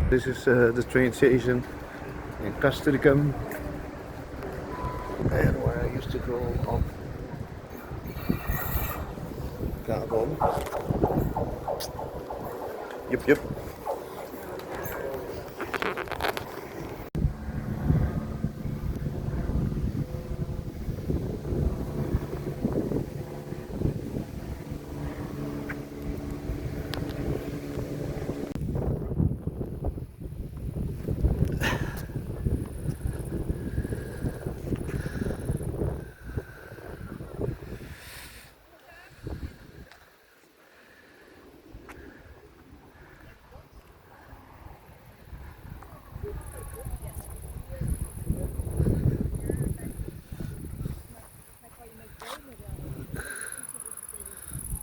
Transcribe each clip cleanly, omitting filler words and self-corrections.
This is the train station in Castricum, and where I used to go up Gabon. Yep.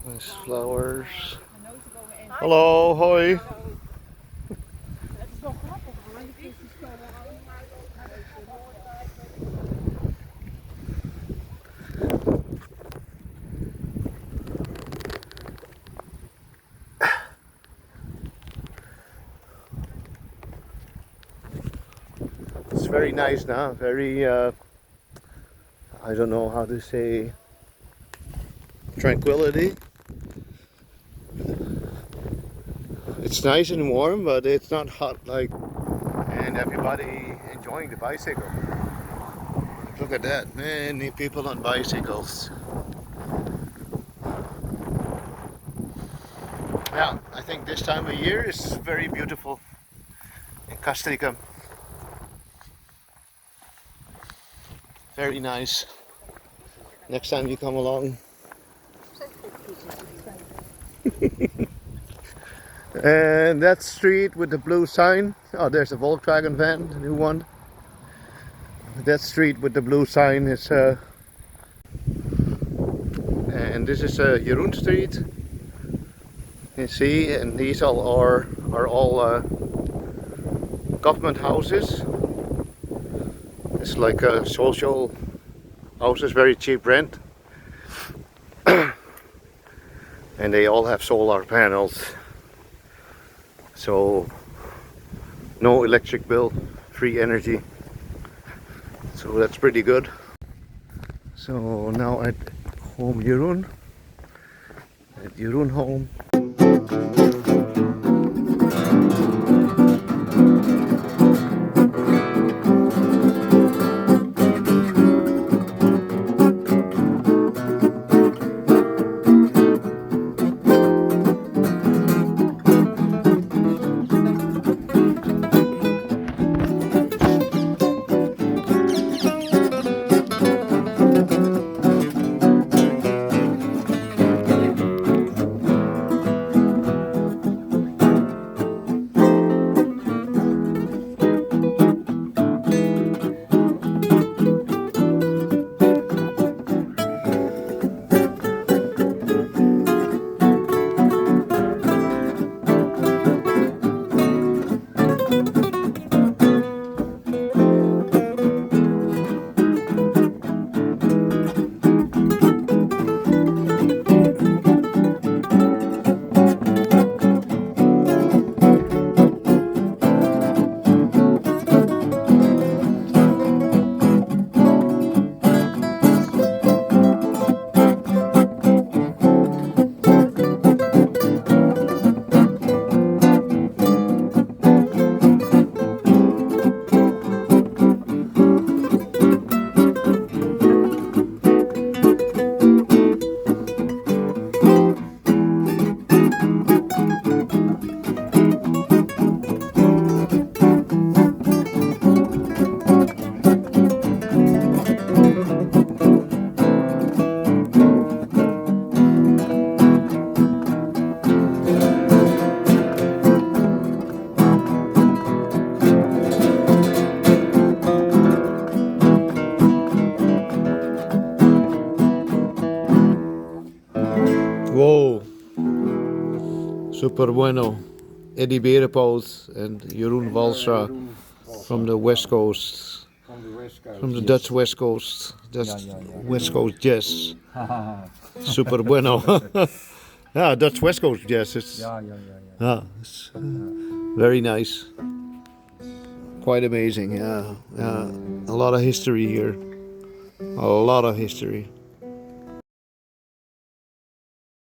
Nice flowers. Hallo, hoi. It's very nice now, very, I don't know how to say, tranquility. It's nice and warm, but it's not hot like, and everybody enjoying the bicycle. Look at that, many people on bicycles. Yeah, I think this time of year is very beautiful in Castricum. Very nice. Next time you come along. And that street with the blue sign. Oh, there's a Volkswagen van, the new one. That street with the blue sign is and this is Jeroen Street. You see, and these all are all government houses. It's like a social houses, very cheap rent. And they all have solar panels. So no electric bill, free energy. So that's pretty good. So now at home Jeroen. At Jeroen home. Wow, super bueno. Eddie Berenpoot and Jeroen Walstra from the West Coast, from the Dutch West Coast. That's West Coast jazz. Super bueno. Yeah, Dutch West Coast jazz. It's, it's very nice. Quite amazing, yeah. A lot of history here. A lot of history.